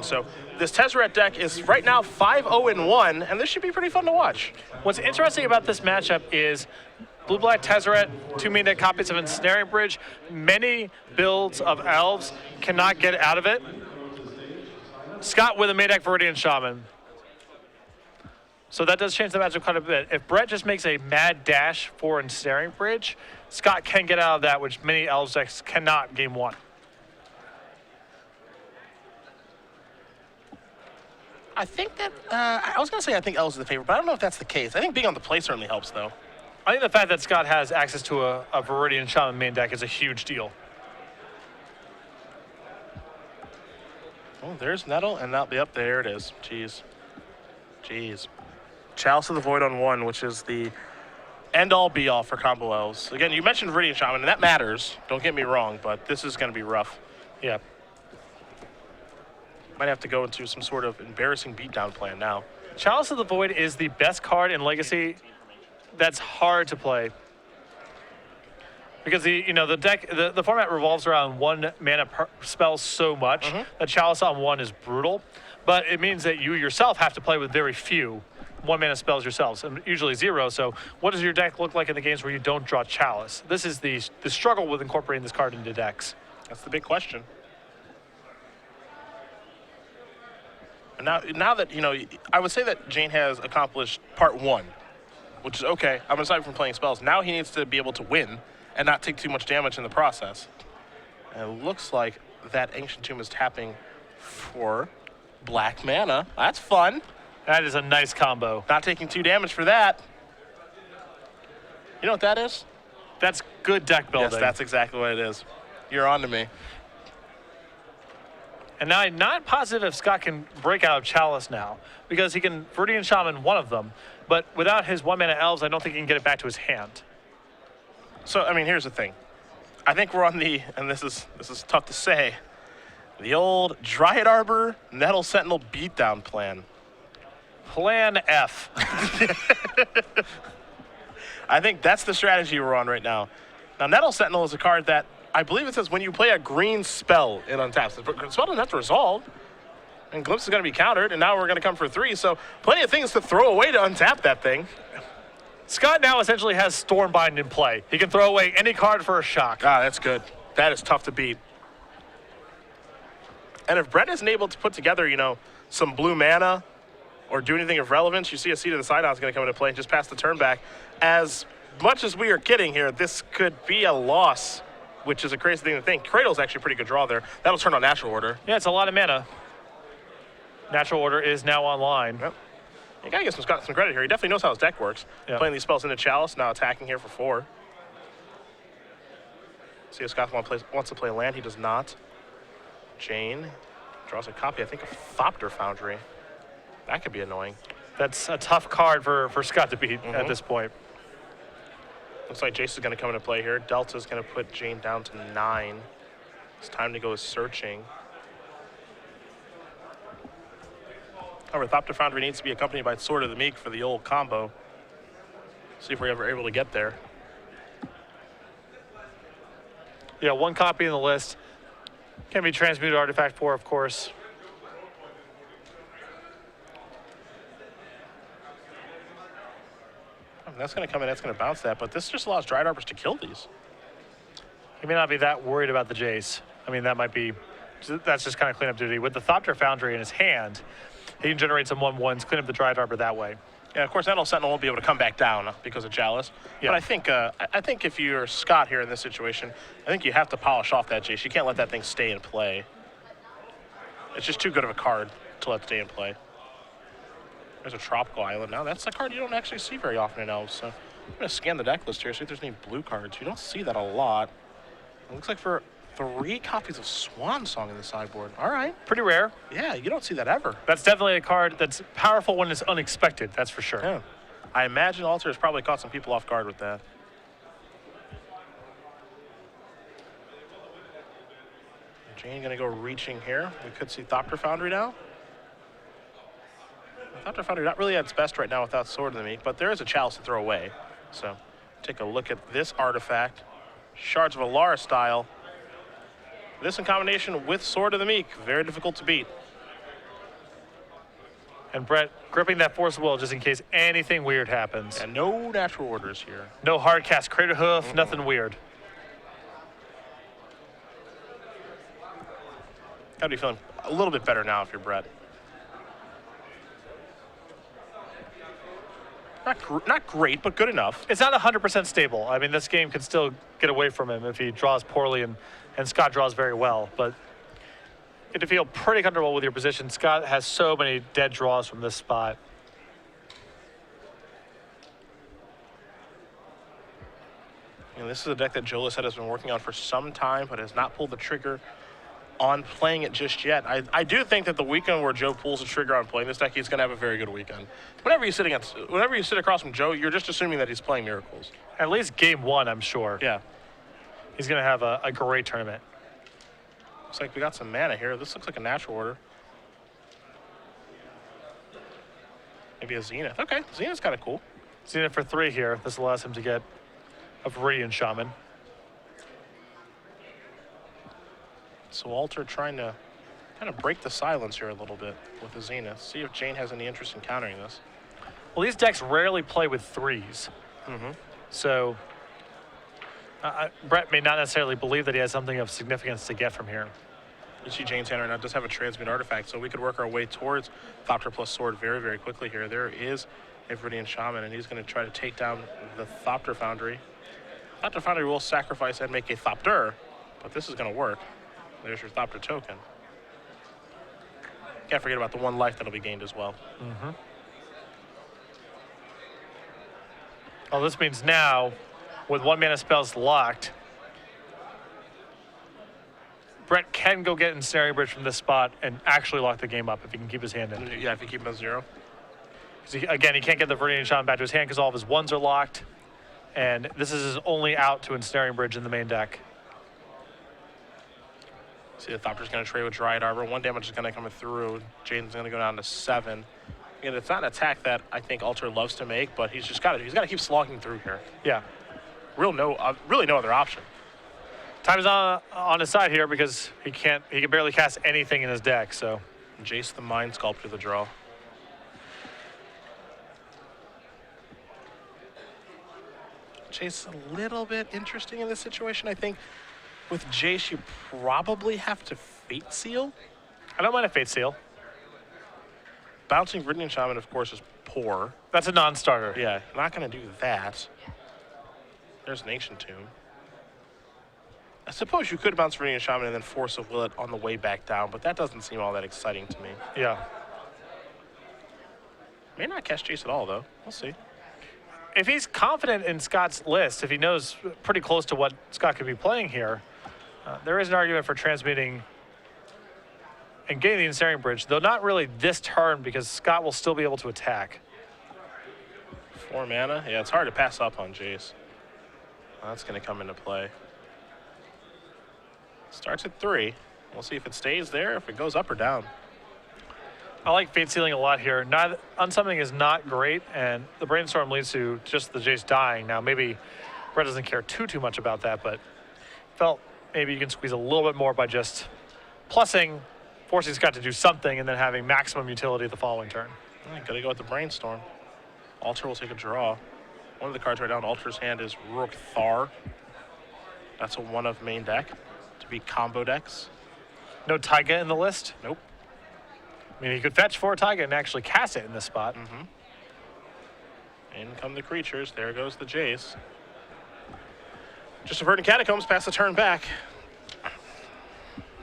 So this Tezzeret deck is right now 5-0-1, and this should be pretty fun to watch. What's interesting about this matchup is Blue-Black Tezzeret, 2 main deck copies of Ensnaring Bridge. Many builds of Elves cannot get out of it. Scott with a main deck Viridian Shaman. So that does change the matchup quite a bit. If Brett just makes a mad dash for Ensnaring Bridge, Scott can get out of that, which many Elves decks cannot game 1. I think that, I was going to say I think Elves is the favorite, but I don't know if that's the case. I think being on the play certainly helps, though. I think the fact that Scott has access to a Viridian Shaman main deck is a huge deal. Oh, there's Nettle, and that'll be up there. It is. Jeez. Chalice of the Void on 1, which is the end-all, be-all for combo Elves. Again, you mentioned Viridian Shaman, and that matters. Don't get me wrong, but this is going to be rough. Yeah. Might have to go into some sort of embarrassing beatdown plan now. Chalice of the Void is the best card in Legacy that's hard to play. Because the deck, the format revolves around 1 mana per spell so much that Chalice on 1 is brutal. But it means that you yourself have to play with very few 1 mana spells yourselves, and usually 0. So what does your deck look like in the games where you don't draw Chalice? This is the struggle with incorporating this card into decks. That's the big question. And now that, I would say that Jayne has accomplished part 1, which is okay. I'm aside from playing spells. Now he needs to be able to win and not take too much damage in the process. And it looks like that Ancient Tomb is tapping for black mana. That's fun. That is a nice combo. Not taking 2 damage for that. You know what that is? That's good deck building. Yes, that's exactly what it is. You're on to me. And now I'm not positive if Scott can break out of Chalice now, because he can Viridian Shaman one of them, but without his 1 mana Elves, I don't think he can get it back to his hand. So, I mean, here's the thing. I think we're on the, and this is tough to say, the old Dryad Arbor, Nettle Sentinel beatdown plan. Plan F. I think that's the strategy we're on right now. Now, Nettle Sentinel is a card that I believe it says when you play a green spell, it untaps. The spell doesn't have to resolve, and Glimpse is going to be countered, and now we're going to come for 3, so plenty of things to throw away to untap that thing. Scott now essentially has Stormbind in play. He can throw away any card for a shock. Ah, that's good. That is tough to beat. And if Brett isn't able to put together, some blue mana or do anything of relevance, you see a Seat of the Sidon is going to come into play and just pass the turn back. As much as we are kidding here, this could be a loss, which is a crazy thing to think. Cradle's actually a pretty good draw there. That'll turn on Natural Order. Yeah, it's a lot of mana. Natural Order is now online. Yep. You gotta give Scott some credit here. He definitely knows how his deck works. Yep. Playing these spells into Chalice, now attacking here for 4. See if Scott wants to play land. He does not. Jayne draws a copy, I think, of Thopter Foundry. That could be annoying. That's a tough card for Scott to beat at this point. Looks like Jace is going to come into play here. Delta is going to put Jayne down to 9. It's time to go searching. However, Thopter Foundry needs to be accompanied by Sword of the Meek for the old combo. See if we're ever able to get there. Yeah, 1 copy in the list. Can be transmuted artifact for, of course. That's going to come in, that's going to bounce that, but this just allows Dryad Arbors to kill these. He may not be that worried about the Jace. I mean, that's just kind of cleanup duty. With the Thopter Foundry in his hand, he can generate some 1/1s, clean up the Dryad Arbor that way. Yeah, of course, Nettle Sentinel won't be able to come back down because of Chalice. Yeah. But I think if you're Scott here in this situation, I think you have to polish off that Jace. You can't let that thing stay in play. It's just too good of a card to let stay in play. There's a Tropical Island now. That's a card you don't actually see very often in Elves. So I'm going to scan the deck list here, see if there's any blue cards. You don't see that a lot. It looks like for 3 copies of Swan Song in the sideboard. All right. Pretty rare. Yeah, you don't see that ever. That's definitely a card that's powerful when it's unexpected, that's for sure. Yeah. I imagine Alter has probably caught some people off guard with that. Jayne going to go reaching here. We could see Thopter Foundry now. Thopter Foundry not really at its best right now without Sword of the Meek, but there is a Chalice to throw away. So take a look at this artifact. Shards of Alara style. This in combination with Sword of the Meek, very difficult to beat. And Brett gripping that Force of Will just in case anything weird happens. And no natural orders here. No hard cast Crater Hoof, nothing weird. Gotta be feeling a little bit better now if you're Brett. Not great, but good enough. It's not 100% stable. I mean, this game can still get away from him if he draws poorly and Scott draws very well. But you have to feel pretty comfortable with your position. Scott has so many dead draws from this spot. And this is a deck that Joe Lissette has been working on for some time, but has not pulled the trigger on playing it just yet. I do think that the weekend where Joe pulls the trigger on playing this deck, he's going to have a very good weekend. Whenever you sit across from Joe, you're just assuming that he's playing Miracles. At least game one, I'm sure. Yeah. He's going to have a great tournament. Looks like we got some mana here. This looks like a natural order. Maybe a Zenith. Okay, Zenith's kind of cool. Zenith for 3 here. This allows him to get a Viridian Shaman. So Alter trying to kind of break the silence here a little bit with the Zenith. See if Jayne has any interest in countering this. Well, these decks rarely play with 3s. So Brett may not necessarily believe that he has something of significance to get from here. You see Jayne's hand right now does have a transmute artifact, so we could work our way towards Thopter plus Sword very, very quickly here. There is a Viridian Shaman, and he's going to try to take down the Thopter Foundry. Thopter Foundry will sacrifice and make a Thopter, but this is going to work. There's your Thopter token. Can't forget about the 1 life that'll be gained as well. Well, this means now, with 1 mana spells locked, Brett can go get Ensnaring Bridge from this spot and actually lock the game up if he can keep his hand in. Yeah, if you keep him at 0. Again, he can't get the Viridian Shaman back to his hand because all of his 1s are locked. And this is his only out to Ensnaring Bridge in the main deck. See, the Thopter's going to trade with Dryad Arbor. 1 damage is going to come through. Jayne's going to go down to 7. Again, it's not an attack that I think Alter loves to make, but he's got to keep slogging through here. Yeah. Really no other option. Time is on his side here because he can barely cast anything in his deck, so. Jace the Mind Sculptor the draw. Jace a little bit interesting in this situation. I think with Jace you probably have to Fate Seal. I don't mind a Fate Seal. Bouncing Viridian Shaman, of course, is poor. That's a non-starter. Yeah, not going to do that. There's an Ancient Tomb. I suppose you could bounce Viridian Shaman and then Force of Will it on the way back down, but that doesn't seem all that exciting to me. Yeah. May not cast Jace at all, though. We'll see. If he's confident in Scott's list, if he knows pretty close to what Scott could be playing here, there is an argument for transmuting and getting the Ensnaring Bridge, though not really this turn because Scott will still be able to attack. 4 mana? Yeah, it's hard to pass up on Jace. That's going to come into play. Starts at 3. We'll see if it stays there, if it goes up or down. I like Fate Sealing a lot here. Unsummoning is not great, and the Brainstorm leads to just the Jace dying. Now, maybe Brett doesn't care too much about that, but felt maybe you can squeeze a little bit more by just plussing, forcing Scott to do something, and then having maximum utility the following turn. Gotta go with the Brainstorm. Alter will take a draw. One of the cards right now in Alter's hand is Rook Thar. That's a 1 of main deck to be combo decks. No Taiga in the list? Nope. I mean, he could fetch 4 Taiga and actually cast it in this spot. In come the creatures. There goes the Jace. Just Verdant Catacombs, pass the turn back.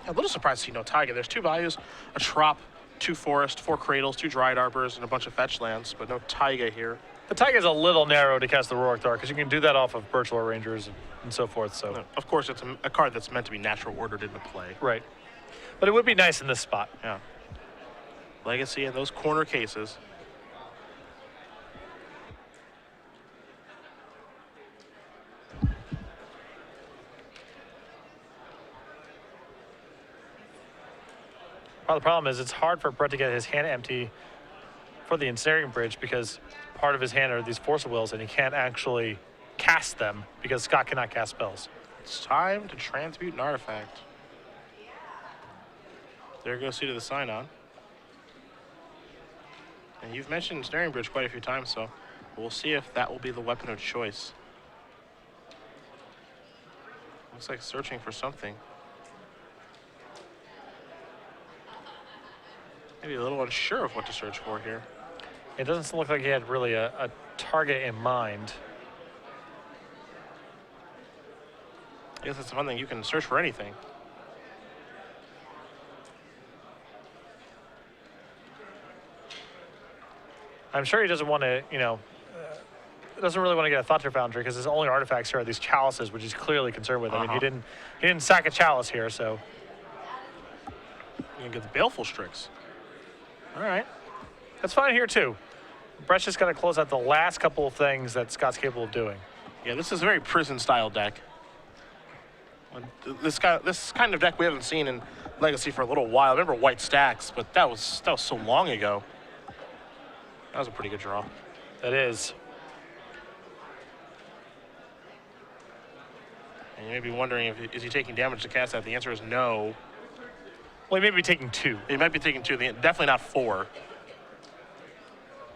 A little surprised to see no Taiga. There's 2 values, a Trop, 2 Forest, 4 Cradles, 2 Dryad Arbors, and a bunch of fetch lands, but no Taiga here. The Taiga is a little narrow to cast the Roark Thar because you can do that off of Virtual Rangers and so forth. So, no, of course, it's a card that's meant to be natural ordered into play. Right. But it would be nice in this spot. Yeah. Legacy in those corner cases. Well, the problem is it's hard for Brett to get his hand empty for the Ensnaring Bridge because part of his hand are these Force of Wills and he can't actually cast them because Scott cannot cast spells. It's time to transmute an artifact. There goes Seat of the Sign-On. And you've mentioned Snaring Bridge quite a few times, so we'll see if that will be the weapon of choice. Looks like searching for something. Maybe a little unsure of what to search for here. It doesn't look like he had really a target in mind. I guess it's a fun thing. You can search for anything. I'm sure he doesn't want to, doesn't really want to get a Thought Foundry because his only artifacts here are these chalices, which he's clearly concerned with. I mean, he didn't sack a chalice here, so. You can get the Baleful Strix. All right. That's fine here, too. Brett's just got to close out the last couple of things that Scott's capable of doing. Yeah, this is a very prison-style deck. This kind of deck we haven't seen in Legacy for a little while. I remember White Stacks, but that was so long ago. That was a pretty good draw. That is. And you may be wondering, is he taking damage to cast that? The answer is no. Well, he may be taking 2. He might be taking 2. Definitely not 4.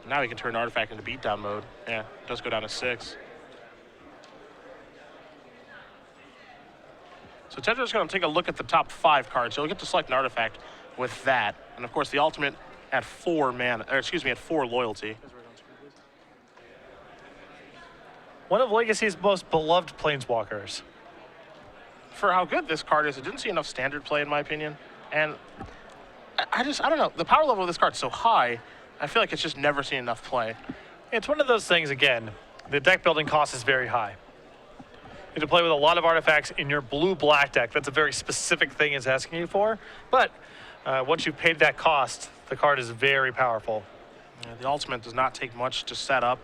Now he can turn an artifact into beatdown mode. Yeah, it does go down to 6. So Tedra's going to take a look at the top 5 cards. So he'll get to select an artifact with that. And of course, the ultimate at 4 mana, or excuse me, at 4 loyalty. One of Legacy's most beloved planeswalkers. For how good this card is, it didn't see enough standard play in my opinion. And I don't know. The power level of this card's so high, I feel like it's just never seen enough play. It's one of those things, again, the deck building cost is very high. You have to play with a lot of artifacts in your blue-black deck. That's a very specific thing it's asking you for. But once you've paid that cost, the card is very powerful. Yeah, the ultimate does not take much to set up.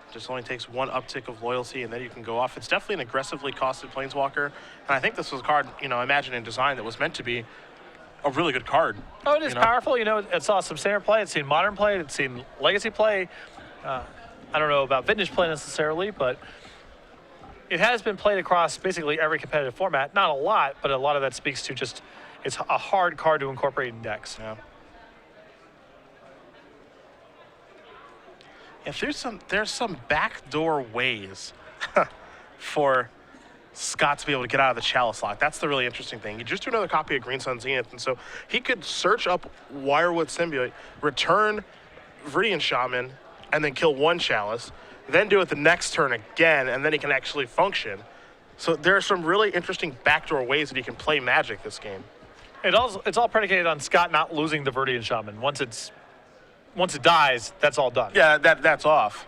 It just only takes 1 uptick of loyalty, and then you can go off. It's definitely an aggressively costed planeswalker. And I think this was a card, imagine in design that was meant to be a really good card. Oh, it is powerful. It saw some standard play. It's seen modern play. It's seen legacy play. I don't know about vintage play necessarily, but it has been played across basically every competitive format. Not a lot, but a lot of that speaks to just it's a hard card to incorporate in decks. Yeah. Yeah, there's some backdoor ways for Scott to be able to get out of the Chalice lock. That's the really interesting thing. You just do another copy of Green Sun Zenith, and so he could search up Wirewood Symbiote, return Viridian Shaman, and then kill 1 Chalice, then do it the next turn again, and then he can actually function. So there are some really interesting backdoor ways that he can play Magic this game. It's all predicated on Scott not losing the Viridian Shaman. Once it dies, that's all done. Yeah, that's off.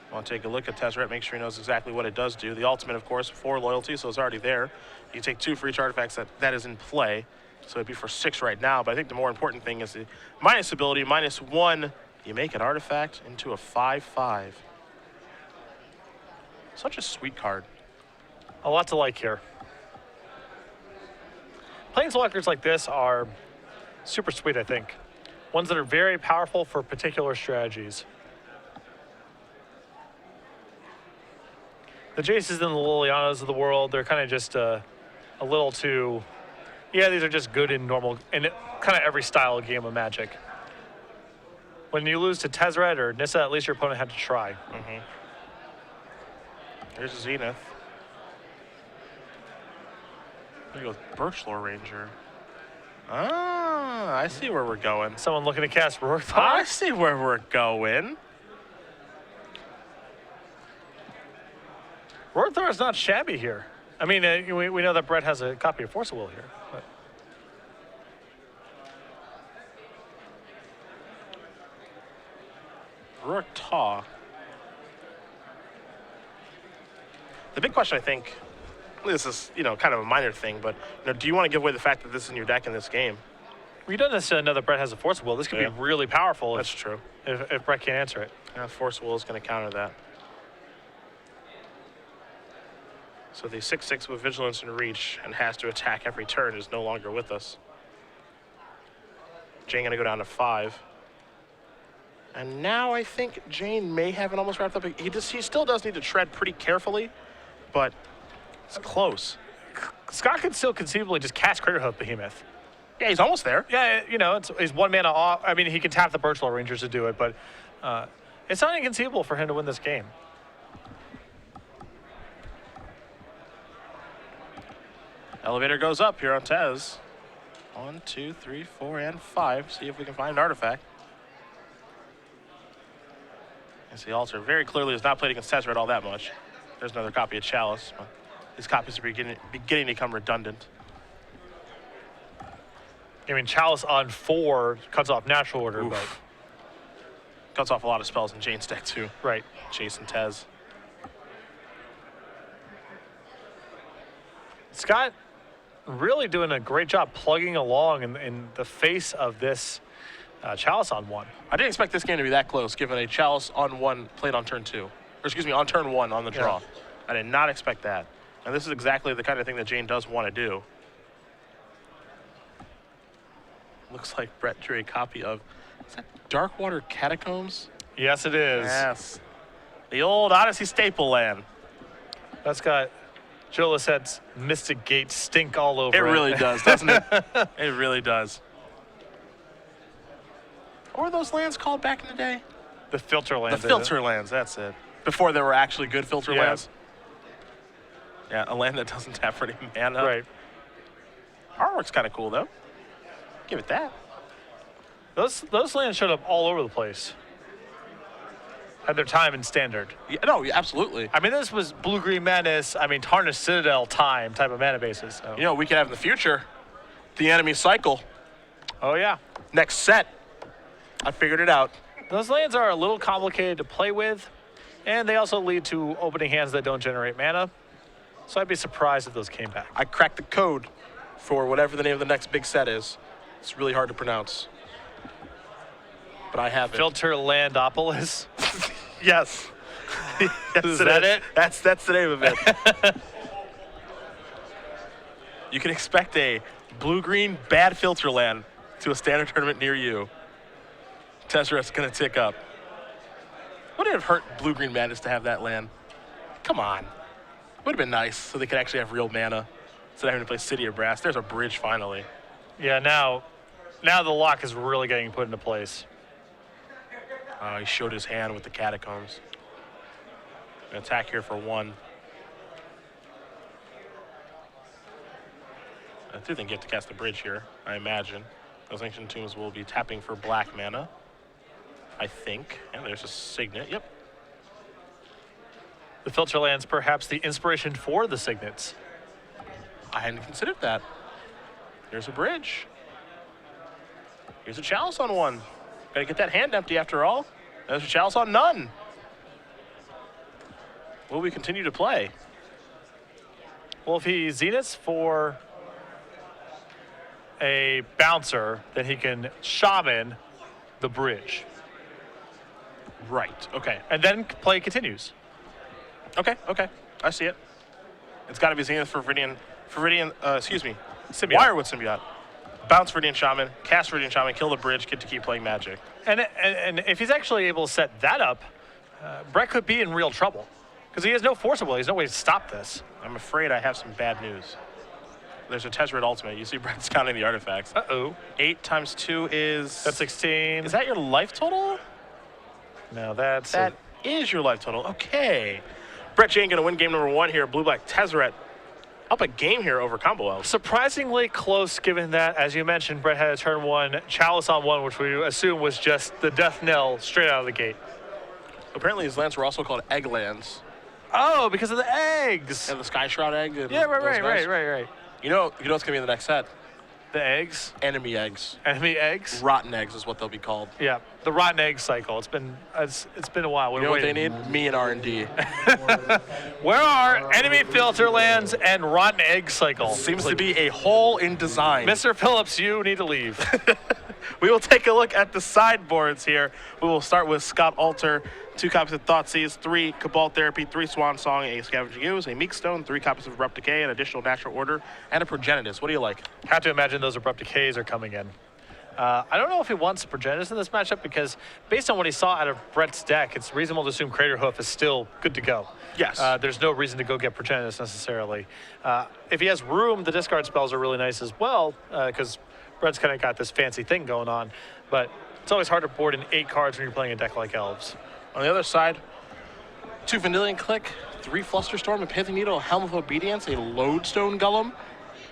I want to take a look at Tezzeret, make sure he knows exactly what it does do. The ultimate, of course, 4 loyalty, so it's already there. You take 2 for each artifact that is in play. So it'd be for 6 right now, but I think the more important thing is the minus ability, -1, you make an artifact into a 5/5. Such a sweet card. A lot to like here. Planeswalkers like this are super sweet, I think. Ones that are very powerful for particular strategies. The Jaces and the Lilianas of the world, they're kind of just a little too... Yeah, these are just good in normal, in kind of every style of game of Magic. When you lose to Tezzeret or Nissa, at least your opponent had to try. Mm-hmm. There's Zenith. There you go, Birchlore Ranger. Ah, I see where we're going. Someone looking to cast Rorthar? I see where we're going. Rorthar is not shabby here. I mean, we know that Brett has a copy of Force of Will here. But. Rorthar. The big question, I think, this is, kind of a minor thing, but, do you want to give away the fact that this is in your deck in this game? We don't necessarily know that Brett has a Force of Will. This could be really powerful. That's true. If Brett can't answer it. Yeah, Force of Will is going to counter that. So the 6/6 with Vigilance and Reach and has to attack every turn is no longer with us. Jayne going to go down to 5. And now I think Jayne may have it almost wrapped up. He still does need to tread pretty carefully, but it's close. Scott could still conceivably just cast Craterhoof Behemoth. Yeah, he's almost there. Yeah, you know, he's 1 mana off. I mean, he can tap the Virtual Rangers to do it, but it's not inconceivable for him to win this game. Elevator goes up here on Tez. 1, 2, 3, 4, and 5. See if we can find an artifact. As the altar very clearly has not played against Tezzeret all that much. There's another copy of Chalice. These copies are beginning to become redundant. I mean, Chalice on 4 cuts off natural order, but cuts off a lot of spells in Jayne's deck too. right. Chase and Tez. Scott really doing a great job plugging along in the face of this Chalice on 1. I didn't expect this game to be that close, given a Chalice on 1 played on turn 2. Or excuse me, on turn 1 on the draw. Yeah. I did not expect that. And this is exactly the kind of thing that Jayne does want to do. Looks like Brett drew a copy of, is that Darkwater Catacombs? Yes, it is. Yes. The old Odyssey staple land. That's got Joe Lissette's Mystic Gate stink all over it. It really does, doesn't it? It really does. What were those lands called back in the day? The filter lands. The filter lands, that's it. Before there were actually good filter lands. Yeah, a land that doesn't tap for any mana. Right. Artwork's kind of cool, though. Give it that. Those lands showed up all over the place. Had their time in standard. Yeah, no, absolutely. I mean, this was Blue-Green Madness, I mean, Tarnished Citadel time type of mana bases. So. You know, we could have in the future the enemy cycle. Oh, yeah. Next set. I figured it out. Those lands are a little complicated to play with, and they also lead to opening hands that don't generate mana. So I'd be surprised if those came back. I cracked the code for whatever the name of the next big set is. It's really hard to pronounce. But I have it. Filter Landopolis. Yes. Yes, Is that it? That's the name of it. You can expect a blue-green bad filter land to a standard tournament near you. Tezzeret's going to tick up. Would it have hurt Blue-Green Madness to have that land? Come on. Would have been nice so they could actually have real mana instead of having to play City of Brass. There's a bridge finally. Yeah, now the lock is really getting put into place. He showed his hand with the Catacombs. An attack here for 1. I do think you have to cast the bridge here, I imagine. Those Ancient Tombs will be tapping for black mana, I think. And there's a Signet, yep. The filter lands perhaps the inspiration for the signets. I hadn't considered that. There's a bridge. Here's a Chalice on 1. Gotta get that hand empty after all. There's a Chalice on none. Will we continue to play? Well, if he zeniths for a bouncer, then he can shaman the bridge. Right, okay. And then play continues. Okay, I see it. It's gotta be Zenith for Viridian, Symbiote. Wirewood Symbiote. Bounce Viridian Shaman, cast Viridian Shaman, kill the bridge, get to keep playing Magic. And if he's actually able to set that up, Brett could be in real trouble. Because he has no force of will. There's no way to stop this. I'm afraid I have some bad news. There's a Tezzeret Ultimate. You see Brett's counting the artifacts. Uh-oh. 8 times 2 is... That's 16. Is that your life total? No, that's... That is your life total. Okay. Brett Jayne going to win game number 1 here. Blue-Black Tezzeret up a game here over Combo Elves. surprisingly close, given that, as you mentioned, Brett had a turn 1, Chalice on 1, which we assume was just the death knell straight out of the gate. Apparently his lands were also called Egg Lands. Oh, because of the eggs. And the Sky Shroud Egg. And Yeah, those guys. right. You know what's going to be in the next set? The eggs. Enemy eggs. Enemy eggs. Rotten eggs is what they'll be called. Yeah, the rotten egg cycle. It's been a while. You know what they need? Me and R&D. Where are enemy filter lands and rotten egg cycle? Seems to be a hole in design. Mr. Phillips, you need to leave. We will take a look at the sideboards here. We will start with Scott Alter, 2 copies of Thoughtseize, 3 Cabal Therapy, 3 Swan Song, a Scavenging Ooze, a Meek Stone, 3 copies of Abrupt Decay, an additional Natural Order, and a Progenitus. What do you like? Have to imagine those Abrupt Decays are coming in. I don't know if he wants Progenitus in this matchup because based on what he saw out of Brett's deck, it's reasonable to assume Crater Hoof is still good to go. Yes. There's no reason to go get Progenitus necessarily. If he has room, the discard spells are really nice as well because Red's kind of got this fancy thing going on, but it's always hard to board in 8 cards when you're playing a deck like Elves. On the other side, 2 Vanillion Click, 3 Flusterstorm, a Pithing Needle, a Helm of Obedience, a Lodestone Golem,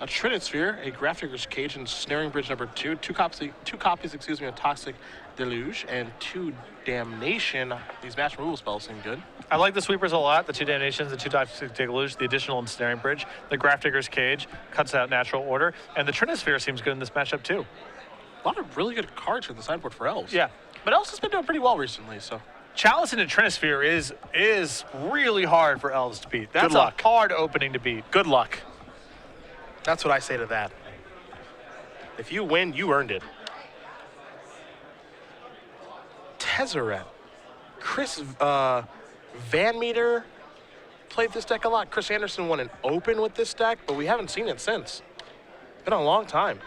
a Trinisphere, a Grafdigger's Cage, and Snaring Bridge number 2. Two copies, of Toxic Deluge, and 2 Damnation. These match removal spells seem good. I like the sweepers a lot, the 2 Damnations, the 2 Toxic Deluge, the additional Ensnaring Bridge, the Grafdigger's Cage, cuts out natural order, and the Trinisphere seems good in this matchup too. A lot of really good cards in the sideboard for Elves. Yeah. But Elves has been doing pretty well recently, so. Chalice into Trinisphere is really hard for Elves to beat. That's Good luck. a hard opening to beat. Good luck. That's what I say to that. If you win, you earned it. Tezzeret. Chris Van Meter played this deck a lot. Chris Anderson won an Open with this deck, but we haven't seen it since. Been a long time.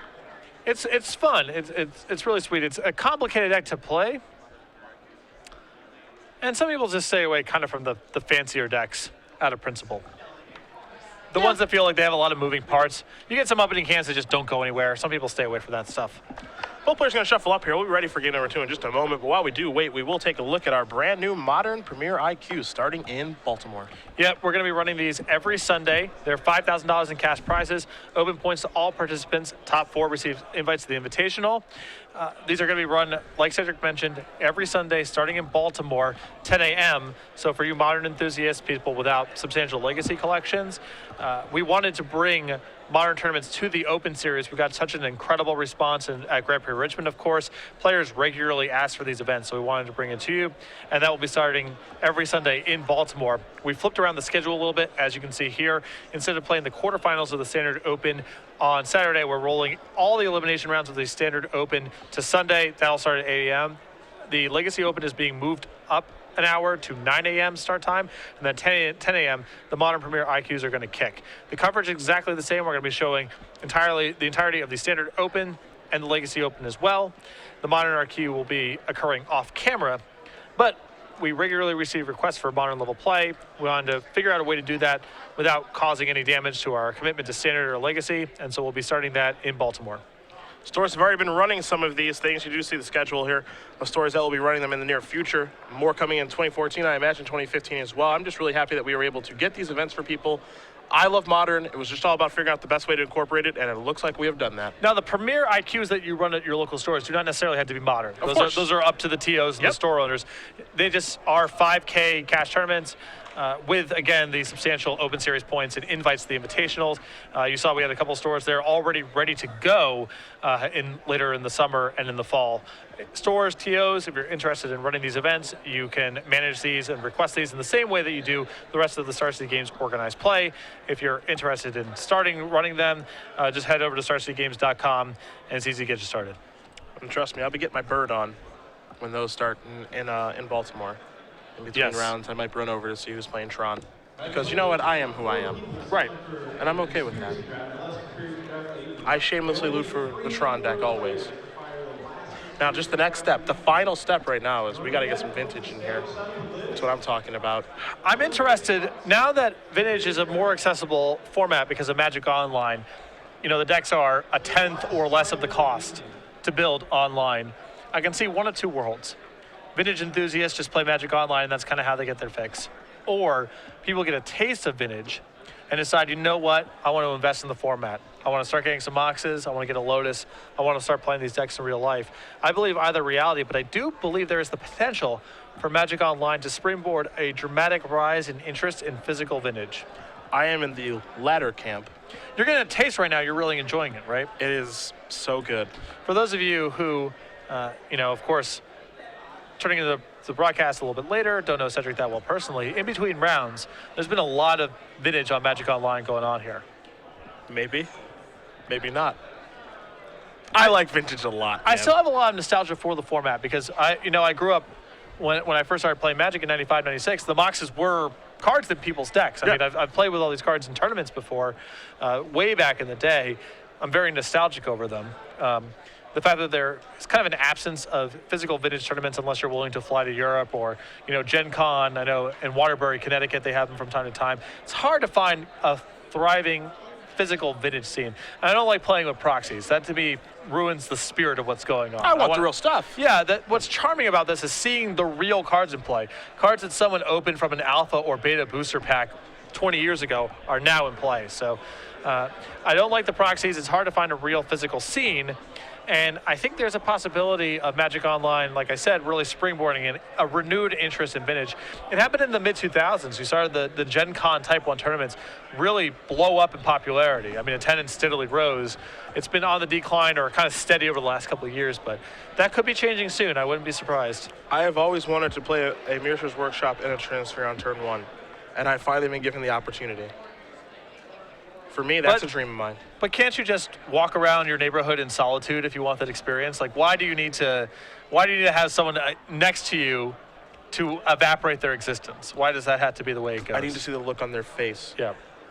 It's fun. It's really sweet. It's a complicated deck to play. And some people just stay away kind of from the fancier decks out of principle. The ones that feel like they have a lot of moving parts. You get some opening hands that just don't go anywhere. Some people stay away from that stuff. Both players are going to shuffle up here. We'll be ready for game number 2 in just a moment. But while we do wait, we will take a look at our brand new Modern Premier IQs starting in Baltimore. Yep, we're going to be running these every Sunday. They're $5,000 in cash prizes. Open points to all participants. Top 4 receive invites to the Invitational. These are going to be run, like Cedric mentioned, every Sunday starting in Baltimore, 10 a.m. So for you Modern enthusiasts, people without substantial legacy collections, we wanted to bring Modern tournaments to the Open Series. We got such an incredible response at Grand Prix Richmond, of course. Players regularly ask for these events, so we wanted to bring it to you. And that will be starting every Sunday in Baltimore. We flipped around the schedule a little bit, as you can see here. Instead of playing the quarterfinals of the Standard Open on Saturday, we're rolling all the elimination rounds of the Standard Open to Sunday. That'll start at 8 a.m. The Legacy Open is being moved up an hour to 9 a.m. start time, and then 10 a.m. the Modern Premier IQs are going to kick. The coverage is exactly the same. We're going to be showing the entirety of the Standard Open and the Legacy Open as well. The Modern IQ will be occurring off camera, but we regularly receive requests for Modern level play. We wanted to figure out a way to do that without causing any damage to our commitment to Standard or Legacy, and so we'll be starting that in Baltimore. Stores have already been running some of these things. You do see the schedule here of stores that will be running them in the near future. More coming in 2014, I imagine 2015 as well. I'm just really happy that we were able to get these events for people. I love Modern. It was just all about figuring out the best way to incorporate it, and it looks like we have done that. Now, the Premier IQs that you run at your local stores do not necessarily have to be Modern. Those are up to the TOs and the store owners. They just are 5K cash tournaments with, again, the substantial Open Series points and invites to the Invitationals. You saw we had a couple stores there already ready to go later in the summer and in the fall. Stores, TOs, if you're interested in running these events, you can manage these and request these in the same way that you do the rest of the Star City Games organized play. If you're interested in running them, just head over to starcitygames.com, and it's easy to get you started. And trust me, I'll be getting my bird on when those start in Baltimore. In between rounds, I might run over to see who's playing Tron. Because you know what? I am who I am. Right. And I'm okay with that. I shamelessly loot for the Tron deck always. Now, just the next step, the final step right now is we got to get some Vintage in here. That's what I'm talking about. I'm interested, now that Vintage is a more accessible format because of Magic Online, you know, the decks are a tenth or less of the cost to build online. I can see one of two worlds. Vintage enthusiasts just play Magic Online, and that's kind of how they get their fix. Or people get a taste of Vintage and decide, you know what, I want to invest in the format. I want to start getting some Moxes. I want to get a Lotus. I want to start playing these decks in real life. I believe either reality, but I do believe there is the potential for Magic Online to springboard a dramatic rise in interest in physical Vintage. I am in the latter camp. You're getting a taste right now. You're really enjoying it, right? It is so good. For those of you who, of course, turning into the broadcast a little bit later, don't know Cedric that well personally, in between rounds, there's been a lot of Vintage on Magic Online going on here. Maybe. Maybe not. I like Vintage a lot. I still have a lot of nostalgia for the format because I grew up when I first started playing Magic in 95, 96, the Moxes were cards in people's decks. I mean, I've played with all these cards in tournaments before, way back in the day. I'm very nostalgic over them. The fact that there is kind of an absence of physical Vintage tournaments unless you're willing to fly to Europe or, Gen Con, I know in Waterbury, Connecticut, they have them from time to time. It's hard to find a thriving physical vintage scene. And I don't like playing with proxies. That to me ruins the spirit of what's going on. I want the real stuff. Yeah, what's charming about this is seeing the real cards in play. Cards that someone opened from an alpha or beta booster pack 20 years ago are now in play. So I don't like the proxies. It's hard to find a real physical scene. And I think there's a possibility of Magic Online, like I said, really springboarding in a renewed interest in vintage. It happened in the mid-2000s. We started the Gen Con Type 1 tournaments really blow up in popularity. I mean, attendance steadily rose. It's been on the decline or kind of steady over the last couple of years, but that could be changing soon. I wouldn't be surprised. I have always wanted to play a Mirror's Workshop and a Transfer on turn 1, and I've finally been given the opportunity. For me, that's a dream of mine. But can't you just walk around your neighborhood in solitude if you want that experience? Like, why do you need to have someone next to you to evaporate their existence? Why does that have to be the way it goes? I need to see the look on their face,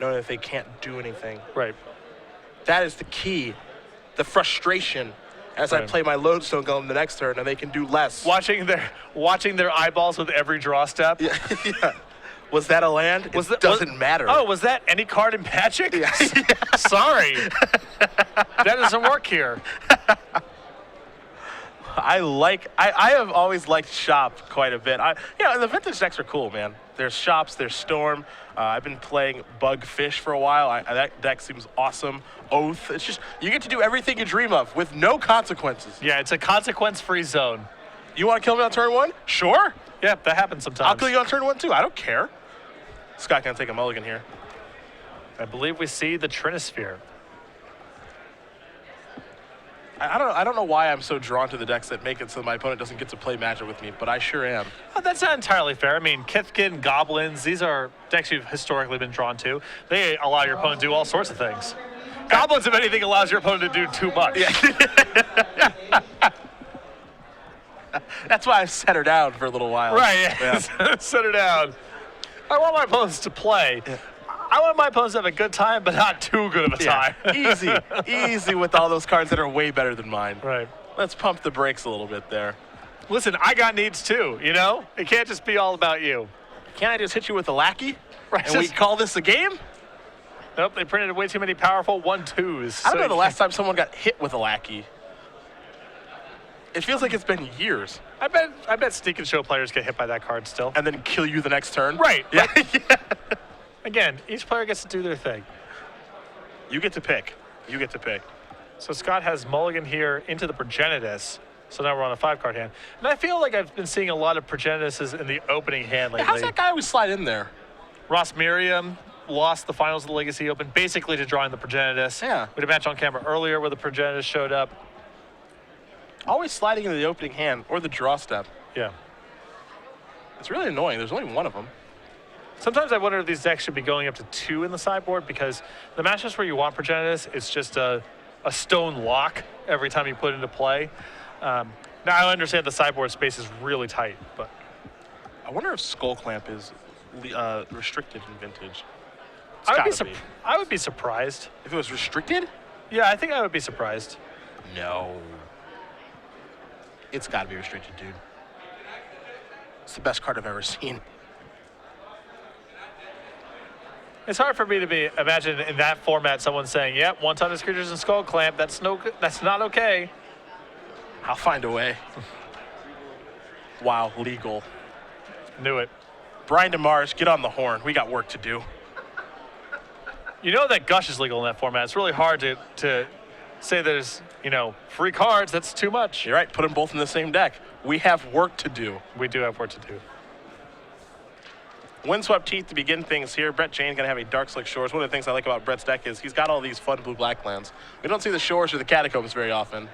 knowing that they can't do anything. Right. That is the key. The frustration as I play my Lodestone Golem the next turn, and they can do less. Watching their eyeballs with every draw step. Yeah. Was that a land? It doesn't matter. Oh, was that any card in Magic? Yeah. Sorry. That doesn't work here. I have always liked Shop quite a bit. The vintage decks are cool, man. There's Shops, there's Storm. I've been playing Bug Fish for a while. That deck seems awesome. Oath. It's just, you get to do everything you dream of with no consequences. Yeah, it's a consequence-free zone. You want to kill me on turn 1? Sure. Yeah, that happens sometimes. I'll kill you on turn 1 too. I don't care. Scott can take a mulligan here. I believe we see the Trinisphere. I don't know why I'm so drawn to the decks that make it so my opponent doesn't get to play Magic with me, but I sure am. Oh, that's not entirely fair. I mean, Kithkin, Goblins, these are decks you've historically been drawn to. They allow your opponent to do all sorts of things. Goblins, if anything, allows your opponent to do too much. Yeah. That's why I set her down for a little while. Right, yeah. Set her down. I want my opponents to play. Yeah. I want my opponents to have a good time, but not too good of a time. Easy with all those cards that are way better than mine. Right. Let's pump the brakes a little bit there. Listen, I got needs too, you know? It can't just be all about you. Can't I just hit you with a lackey? Right. And we call this a game? Nope, they printed way too many powerful 1/2s. I don't know the last time someone got hit with a lackey. It feels like it's been years. I bet Sneak and Show players get hit by that card still. And then kill you the next turn? Right. Yeah. Again, each player gets to do their thing. You get to pick. So Scott has mulligan here into the Progenitus. So now we're on a 5-card hand. And I feel like I've been seeing a lot of Progenituses in the opening hand lately. How's that guy always slide in there? Ross Miriam lost the finals of the Legacy Open basically to drawing the Progenitus. Yeah. We had a match on camera earlier where the Progenitus showed up. Always sliding into the opening hand or the draw step. Yeah. It's really annoying. There's only one of them. Sometimes I wonder if these decks should be going up to 2 in the sideboard because the matchups where you want Progenitus, it's just a stone lock every time you put it into play. Now, I understand the sideboard space is really tight, but... I wonder if Skull Clamp is restricted in Vintage. I would be surprised. If it was restricted? Yeah, I think I would be surprised. No. It's got to be restricted, dude. It's the best card I've ever seen. It's hard for me to imagine in that format someone saying, "Yep, one-ton creatures and Skull Clamp. That's not okay." I'll find a way. Wow, legal. Knew it. Brian DeMars, get on the horn. We got work to do. You know that Gush is legal in that format. It's really hard to say there's, free cards. That's too much. You're right. Put them both in the same deck. We have work to do. We do have work to do. Windswept Teeth to begin things here. Brett Jayne going to have a Dark Slick Shores. One of the things I like about Brett's deck is he's got all these fun blue-black lands. We don't see the Shores or the Catacombs very often.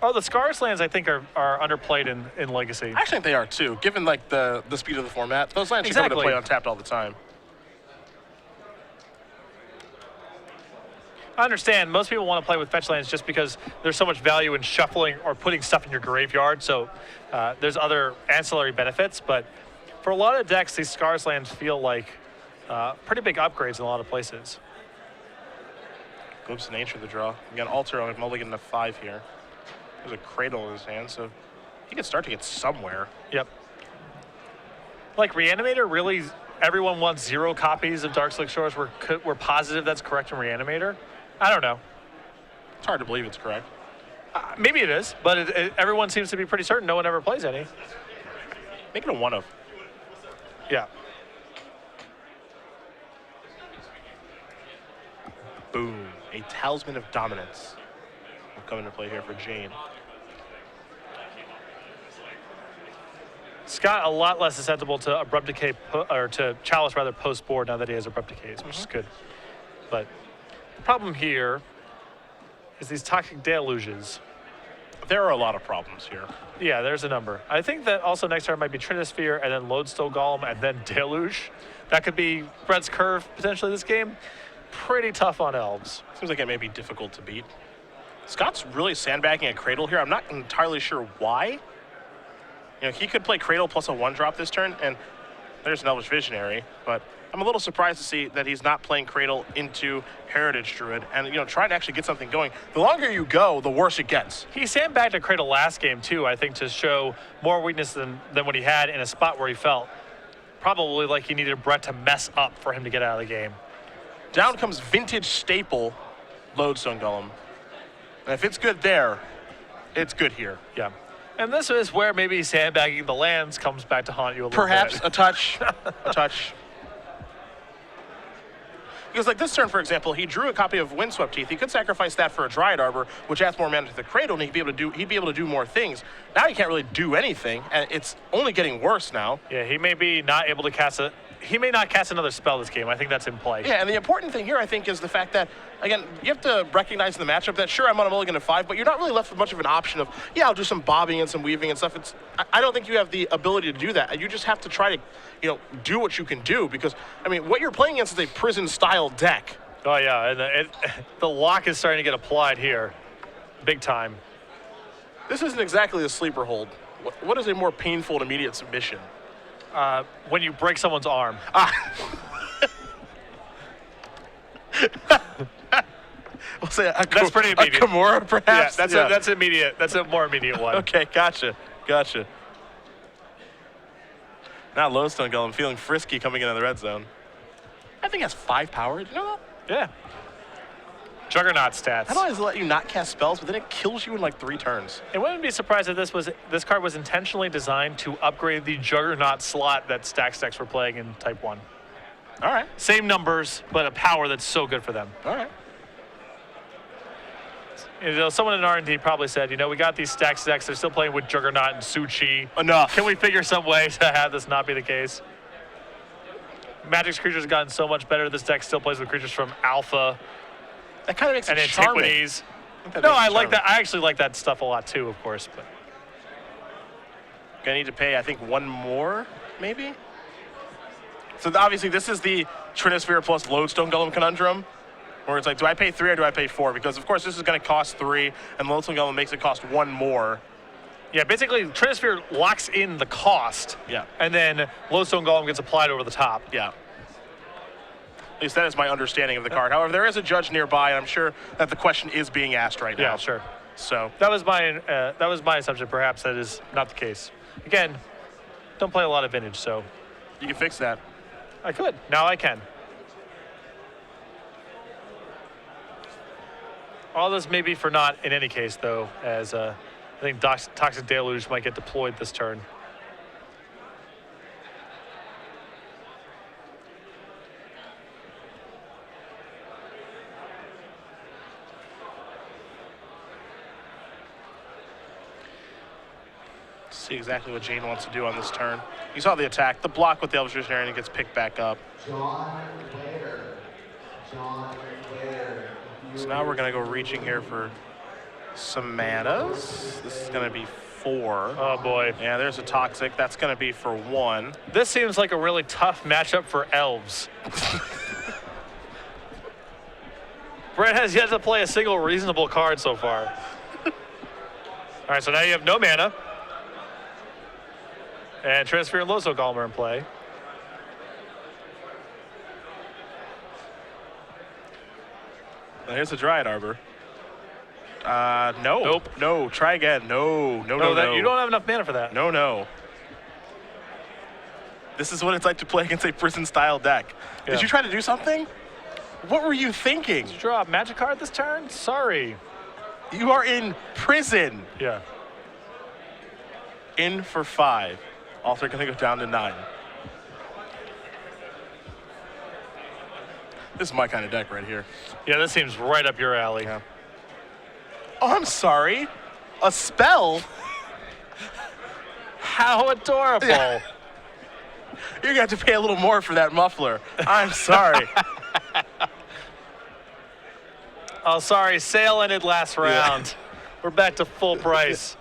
Oh, the Scars lands I think are underplayed in Legacy. I actually think they are too, given like the speed of the format. Those lands should come into play untapped all the time. I understand most people want to play with fetch lands just because there's so much value in shuffling or putting stuff in your graveyard. So there's other ancillary benefits, but for a lot of decks, these Scars lands feel like pretty big upgrades in a lot of places. Glimpse of Nature, the draw. You got Alter on mulligan to 5 here. There's a Cradle in his hand, so he can start to get somewhere. Yep. Like Reanimator really everyone wants 0 copies of Dark Slick Shores. We're positive that's correct in Reanimator. I don't know. It's hard to believe it's correct. Maybe it is, but everyone seems to be pretty certain no one ever plays any. Make it a 1 of. Yeah. Boom. A Talisman of Dominance will come into play here for Jayne. Scott a lot less susceptible to Abrupt Decay, or to Chalice rather post-board now that he has Abrupt Decays, which is good. But the problem here is these Toxic Deluges. There are a lot of problems here. Yeah, there's a number. I think that also next turn might be Trinisphere and then Lodestone Golem and then Deluge. That could be Brett's curve potentially this game. Pretty tough on Elves. Seems like it may be difficult to beat. Scott's really sandbagging a Cradle here. I'm not entirely sure why. You know, he could play Cradle plus a 1-drop this turn, and there's an Elvish Visionary, but I'm a little surprised to see that he's not playing Cradle into Heritage Druid and, you know, trying to actually get something going. The longer you go, the worse it gets. He sandbagged a Cradle last game, too, I think, to show more weakness than what he had in a spot where he felt probably like he needed Brett to mess up for him to get out of the game. Down comes Vintage Staple Lodestone Golem. And if it's good there, it's good here. Yeah. And this is where maybe sandbagging the lands comes back to haunt you a little Perhaps bit. a touch. A touch. Because like this turn, for example, he drew a copy of Windswept Teeth. He could sacrifice that for a Dryad Arbor, which adds more mana to the Cradle, and he'd be able to do more things. Now he can't really do anything, and it's only getting worse now. Yeah, he may be not able to cast he may not cast another spell this game. I think that's in play. Yeah, and the important thing here, I think, is the fact that, again, you have to recognize in the matchup that, sure, I'm on a mulligan of 5, but you're not really left with much of an option of, yeah, I'll do some bobbing and some weaving and stuff. I don't think you have the ability to do that. You just have to try to, you know, do what you can do because, I mean, what you're playing against is a prison-style deck. Oh, yeah, and the lock is starting to get applied here. Big time. This isn't exactly a sleeper hold. What is a more painful and immediate submission? When you break someone's arm. We'll say that's pretty immediate. A Kimura, perhaps? Yeah, that's immediate. That's a more immediate one. Okay, gotcha. Now Lodestone Golem feeling frisky coming into the red zone. I think it has 5 power. Did you know that? Yeah. Juggernaut stats. How do I just let you not cast spells, but then it kills you in like 3 turns? It wouldn't be surprised if this card was intentionally designed to upgrade the Juggernaut slot that Stacks decks were playing in Type 1. All right. Same numbers, but a power that's so good for them. All right. You know, someone in R&D probably said, you know, we got these Stacks decks, they're still playing with Juggernaut and Su-Chi. Enough. Can we figure some way to have this not be the case? Magic's creatures have gotten so much better. This deck still plays with creatures from Alpha. That kind of makes and it charming. Antiquities. No, I like that. I actually like that stuff a lot too, of course. But gonna need to pay, I think, 1 more, maybe. So obviously, this is the Trinisphere plus Lodestone Golem conundrum, where it's like, do I pay 3 or do I pay 4? Because of course, this is gonna cost 3, and Lodestone Golem makes it cost 1 more. Yeah, basically, Trinisphere locks in the cost. Yeah. And then Lodestone Golem gets applied over the top. Yeah. At least that is my understanding of the card. However, there is a judge nearby, and I'm sure that the question is being asked right now. Yeah, sure. So that was my assumption. Perhaps that is not the case. Again, don't play a lot of Vintage, so you can fix that. I could. Now I can. All this may be for naught in any case, though, as I think Toxic Deluge might get deployed this turn. See exactly what Jayne wants to do on this turn. You saw the attack, the block with the Elvish Visionary, and it gets picked back up. So now we're going to go reaching here for some manas. This is going to be 4. Oh, boy. Yeah, there's a Toxic. That's going to be for 1. This seems like a really tough matchup for Elves. Brett has yet to play a single reasonable card so far. All right, so now you have no mana. And Trinisphere and Lodestone Golem are in play. Now here's the Dryad Arbor. No. Nope. No, try again. No. You don't have enough mana for that. No. This is what it's like to play against a prison-style deck. Yeah. Did you try to do something? What were you thinking? Did you draw a magic card this turn? Sorry. You are in prison. Yeah. In for 5. Also going to go down to 9. This is my kind of deck right here. Yeah, this seems right up your alley. Yeah. Oh, I'm sorry. A spell? How adorable. Yeah. You're going to have to pay a little more for that muffler. I'm sorry. Oh, sorry. Sale ended last round. We're back to full price.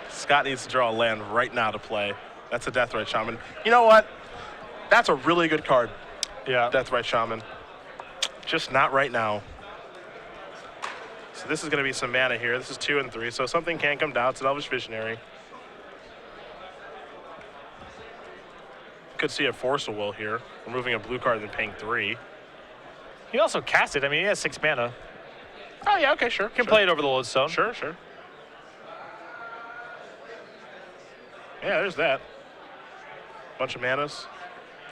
Scott needs to draw a land right now to play. That's a Deathrite Shaman. You know what? That's a really good card, Yeah. Deathrite Shaman. Just not right now. So this is going to be some mana here. This is 2 and 3, so something can come down. It's an Elvish Visionary. Could see a Force of Will here, removing a blue card and then paying 3. He also cast it. I mean, he has 6 mana. Oh, yeah, okay, sure. Can play it over the Lodestone. Sure, sure. Yeah, there's that. Bunch of manas.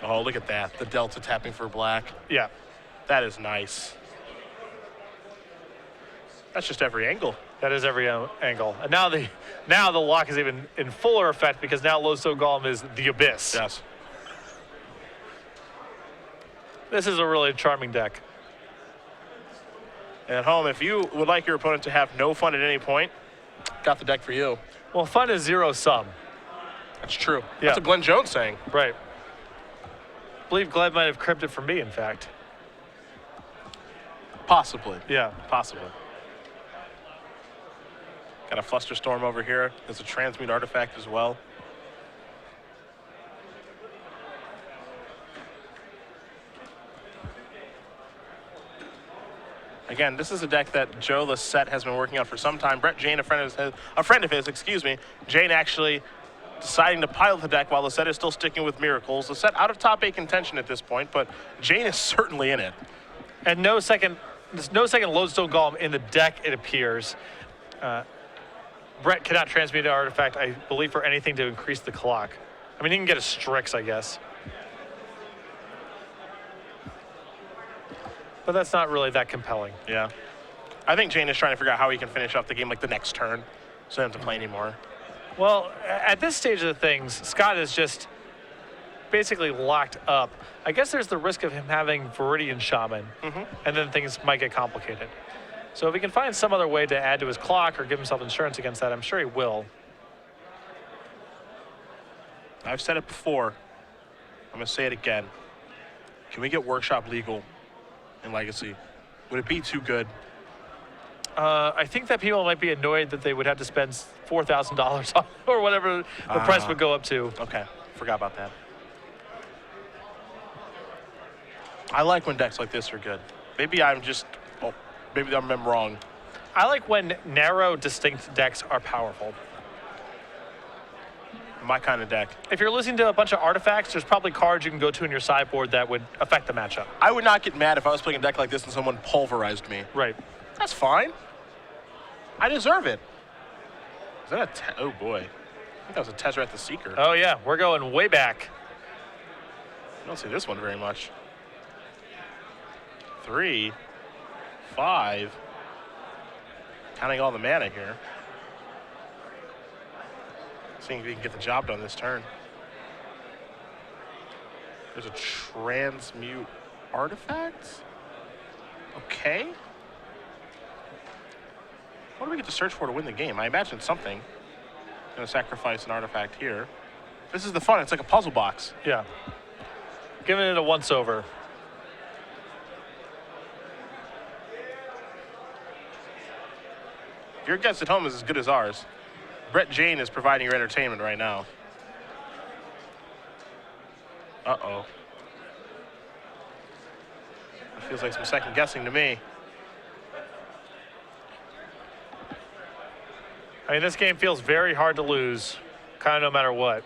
Oh, look at that. The Delta tapping for black. Yeah. That is nice. That's just every angle. That is every angle. And now the lock is even in fuller effect because now Lodestone Golem is the Abyss. Yes. This is a really charming deck. And at home, if you would like your opponent to have no fun at any point, got the deck for you. Well, fun is zero sum. That's true. Yeah. That's what Glenn Jones saying. Right. I believe Glenn might have cribbed it from me, in fact. Possibly. Yeah. Possibly. Got a Flusterstorm over here. There's a Transmute artifact as well. Again, this is a deck that Joe Lissette has been working on for some time. Brett Jayne, a friend of his, excuse me. Jayne actually deciding to pilot the deck while Lissette is still sticking with Miracles. Lissette out of top 8 contention at this point, but Jayne is certainly in it. And there's no second Lodestone Golem in the deck, it appears. Brett cannot transmute an artifact, I believe, for anything to increase the clock. I mean, he can get a Strix, I guess. But that's not really that compelling. Yeah. I think Jayne is trying to figure out how he can finish off the game like the next turn, so he doesn't have to play anymore. Well, at this stage of the things, Scott is just basically locked up. I guess there's the risk of him having Viridian Shaman, and then things might get complicated. So if he can find some other way to add to his clock or give himself insurance against that, I'm sure he will. I've said it before. I'm going to say it again. Can we get Workshop legal in Legacy? Would it be too good? I think that people might be annoyed that they would have to spend $4,000 on or whatever the price would go up to. Okay, forgot about that. I like when decks like this are good. Maybe I'm just, maybe I'm wrong. I like when narrow, distinct decks are powerful. My kind of deck. If you're losing to a bunch of artifacts, there's probably cards you can go to in your sideboard that would affect the matchup. I would not get mad if I was playing a deck like this and someone pulverized me. Right. That's fine. I deserve it. Is that a oh boy. I think that was a Tezzeret the Seeker. Oh yeah, we're going way back. I don't see this one very much. 3, 5. Counting all the mana here. Seeing if we can get the job done this turn. There's a Transmute artifact? Okay. What do we get to search for to win the game? I imagine something. Gonna sacrifice an artifact here. This is the fun, it's like a puzzle box. Yeah. Giving it a once-over. Your guess at home is as good as ours. Brett Jayne is providing your entertainment right now. Uh-oh. That feels like some second guessing to me. I mean, this game feels very hard to lose, kind of no matter what.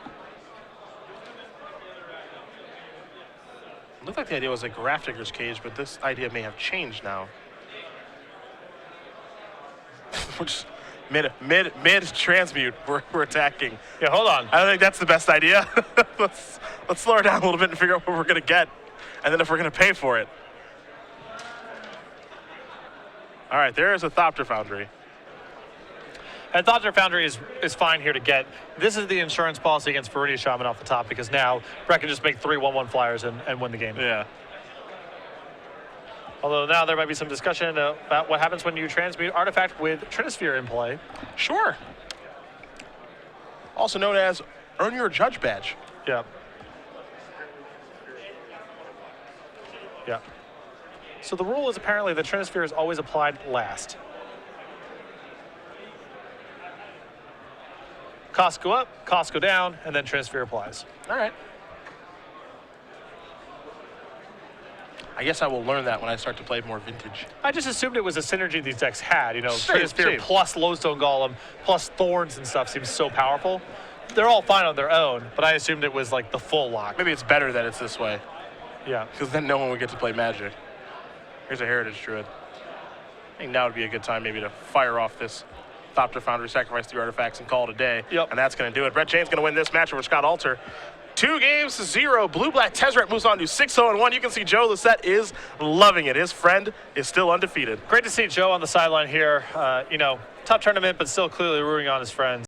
It looked like the idea was a Grafdigger's Cage, but this idea may have changed now. Which, Mid transmute, we're attacking. Yeah, hold on. I don't think that's the best idea. let's slow her down a little bit and figure out what we're gonna get, and then if we're gonna pay for it. All right, there is a Thopter Foundry. And Thopter Foundry is fine here to get. This is the insurance policy against Viridian Shaman off the top, because now Brett can just make 3 1/1 flyers and win the game. Yeah. Although now there might be some discussion about what happens when you transmute Artifact with Trinisphere in play. Sure. Also known as Earn Your Judge Badge. Yeah. Yeah. So the rule is apparently that Trinisphere is always applied last. Costs go up, costs go down, and then Trinisphere applies. All right. I guess I will learn that when I start to play more Vintage. I just assumed it was a synergy these decks had. You know, Same. Trinisphere plus Lodestone Golem plus Thorns and stuff seems so powerful. They're all fine on their own, but I assumed it was like the full lock. Maybe it's better that it's this way, Yeah. because then no one would get to play Magic. Here's a Heritage Druid. I think now would be a good time maybe to fire off this Thopter Foundry, sacrifice 3 artifacts, and call it a day. Yep. And that's going to do it. Brett Jayne's going to win this match over Scott Alter. 2-0. Blue-Black Tezzeret moves on to 6-0-1. You can see Joe Lissette is loving it. His friend is still undefeated. Great to see Joe on the sideline here. You know, tough tournament, but still clearly rooting on his friends.